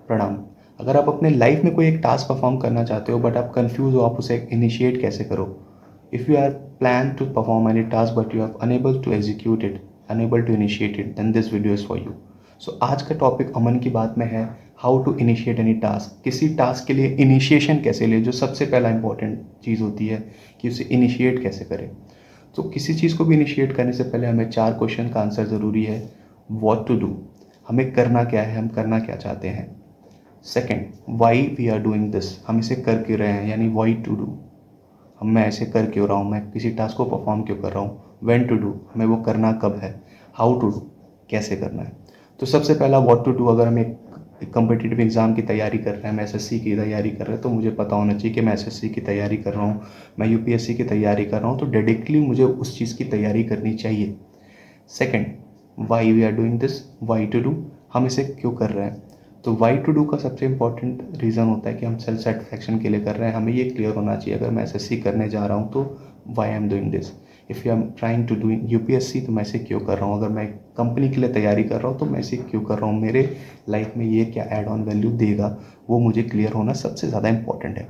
प्रणाम। अगर आप अपने लाइफ में कोई एक टास्क परफॉर्म करना चाहते हो बट आप कंफ्यूज हो आप उसे इनिशिएट कैसे करो। If you are plan to perform any task but you are unable to execute it, unable to initiate it, then this video is for you. So आज का टॉपिक अमन की बात में है how to initiate any task. किसी task के लिए initiation कैसे ले, जो सबसे पहला इंपॉर्टेंट चीज़ होती है कि उसे इनिशिएट कैसे करें। तो किसी चीज़ को भी इनिशिएट करने से पहले हमें 4 क्वेश्चन का आंसर ज़रूरी है। व्हाट टू डू, हमें करना क्या है, हम करना क्या चाहते हैं। Second, why we are doing this, हम इसे कर क्यों रहे हैं, यानी वाई टू डू, मैं ऐसे कर क्यों रहा हूँ, मैं किसी टास्क को परफॉर्म क्यों कर रहा हूँ। व्हेन टू डू, हमें वो करना कब है। हाउ टू डू, कैसे करना है। तो सबसे पहला व्हाट टू डू, अगर हम एक कम्पिटिटिव एग्ज़ाम की तैयारी कर रहे हैं, मैं एसएससी की तैयारी कर रहे हैं, तो मुझे पता होना चाहिए कि मैं एसएससी की तैयारी कर रहा हूँ, मैं यूपीएससी की तैयारी कर रहा हूँ, तो डेडिकेटली मुझे उस चीज़ की तैयारी करनी चाहिए। Second, why we are doing this, why to do, हम इसे क्यों कर रहे हैं। तो वाई टू डू का सबसे इंपॉर्टेंट रीज़न होता है कि हम सेल्फ सेटिस्फैक्शन के लिए कर रहे हैं। हमें ये क्लियर होना चाहिए, अगर मैं एसएससी करने जा रहा हूँ तो why I am doing this. If you am trying to doing UPSC, तो मैं इसे क्यों कर रहा हूँ। अगर मैं कंपनी के लिए तैयारी कर रहा हूँ तो मैं इसे क्यों कर रहा हूँ, मेरे लाइफ में ये क्या एड ऑन वैल्यू देगा, वो मुझे क्लियर होना सबसे ज़्यादा इंपॉर्टेंट है।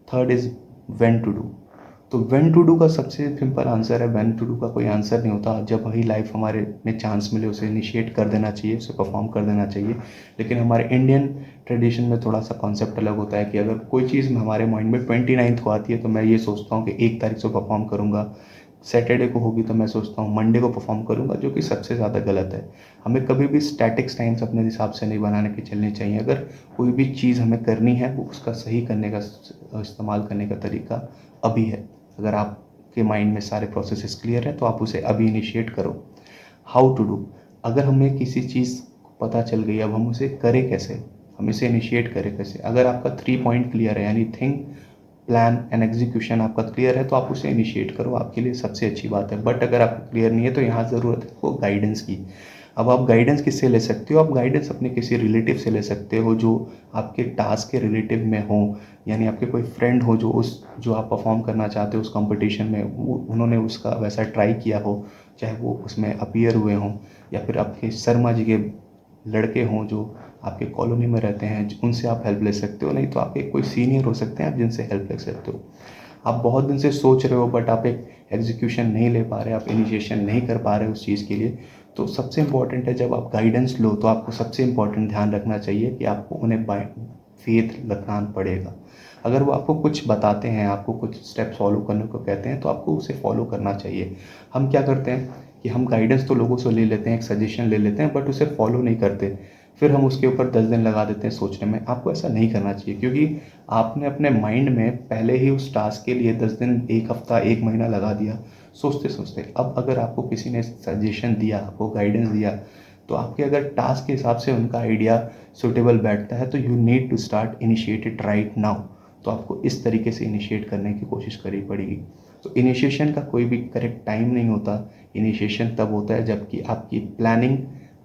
Third is when to do. तो व्हेन टू डू का सबसे सिंपल आंसर है, व्हेन टू डू का कोई आंसर नहीं होता। जब वही लाइफ हमारे में चांस मिले उसे इनिशिएट कर देना चाहिए, उसे परफॉर्म कर देना चाहिए। लेकिन हमारे इंडियन ट्रेडिशन में थोड़ा सा कॉन्सेप्ट अलग होता है कि अगर कोई चीज़ हमारे माइंड में 29th को आती है तो मैं ये सोचता हूँ कि 1 तारीख से परफॉर्म करूँगा। सैटरडे को होगी तो मैं सोचता हूँ मंडे को परफॉर्म करूँगा, जो कि सबसे ज़्यादा गलत है। हमें कभी भी स्टैटिक्स टाइम्स अपने हिसाब से नहीं बनाने के चलनी चाहिए। अगर कोई भी चीज़ हमें करनी है वो उसका सही करने का इस्तेमाल करने का तरीका अभी है। अगर आपके माइंड में सारे प्रोसेसेस क्लियर हैं तो आप उसे अभी इनिशिएट करो। हाउ टू डू, अगर हमें किसी चीज़ पता चल गई, अब हम उसे करें कैसे, हम इसे इनिशिएट करें कैसे। अगर आपका 3 पॉइंट क्लियर है, यानी थिंक, प्लान एंड एग्जीक्यूशन आपका क्लियर है, तो आप उसे इनिशिएट करो, आपके लिए सबसे अच्छी बात है। बट अगर आपको क्लियर नहीं है तो यहाँ ज़रूरत है वो गाइडेंस की। अब आप गाइडेंस किससे ले सकते हो, आप गाइडेंस अपने किसी रिलेटिव से ले सकते हो जो आपके टास्क के रिलेटिव में हो। यानी आपके कोई फ्रेंड हो जो आप परफॉर्म करना चाहते हो उस कंपटीशन में, उन्होंने उसका वैसा ट्राई किया हो, चाहे वो उसमें अपीयर हुए हों, या फिर आपके शर्मा जी के लड़के हों जो आपके कॉलोनी में रहते हैं, उनसे आप हेल्प ले सकते हो। नहीं तो आपके कोई सीनियर हो सकते हैं आप जिनसे हेल्प ले सकते हो। आप बहुत दिन से सोच रहे हो बट आप एक एग्जीक्यूशन नहीं ले पा रहे, आप इनिशिएशन नहीं कर पा रहे उस चीज़ के लिए। तो सबसे इम्पॉर्टेंट है, जब आप गाइडेंस लो तो आपको सबसे इम्पॉर्टेंट ध्यान रखना चाहिए कि आपको उन्हें बाय फेथ रखना पड़ेगा। अगर वो आपको कुछ बताते हैं, आपको कुछ स्टेप्स फॉलो करने को कहते हैं, तो आपको उसे फॉलो करना चाहिए। हम क्या करते हैं कि हम गाइडेंस तो लोगों से ले लेते हैं, एक सजेशन ले लेते हैं, बट उसे फॉलो नहीं करते। फिर हम उसके ऊपर 10 दिन लगा देते हैं सोचने में। आपको ऐसा नहीं करना चाहिए, क्योंकि आपने अपने माइंड में पहले ही उस टास्क के लिए 10 दिन, 1 हफ्ता, 1 महीना लगा दिया सोचते सोचते। अब अगर आपको किसी ने सजेशन दिया, आपको गाइडेंस दिया, तो आपके अगर टास्क के हिसाब से उनका आइडिया सुटेबल बैठता है तो you need to start initiate it right now. तो आपको इस तरीके से इनिशिएट करने की कोशिश करनी पड़ेगी। तो इनिशिएशन का कोई भी करेक्ट टाइम नहीं होता। इनिशिएशन तब होता है जबकि आपकी प्लानिंग,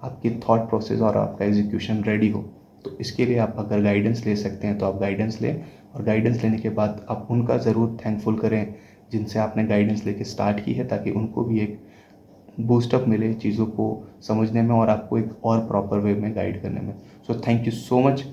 आपकी थॉट प्रोसेस और आपका एग्जीक्यूशन रेडी हो। तो इसके लिए आप अगर गाइडेंस ले सकते हैं तो आप गाइडेंस लें, और गाइडेंस लेने के बाद आप उनका ज़रूर थैंकफुल करें जिनसे आपने गाइडेंस लेके स्टार्ट की है, ताकि उनको भी एक बूस्टअप मिले चीज़ों को समझने में और आपको एक और प्रॉपर वे में गाइड करने में। So thank you so much.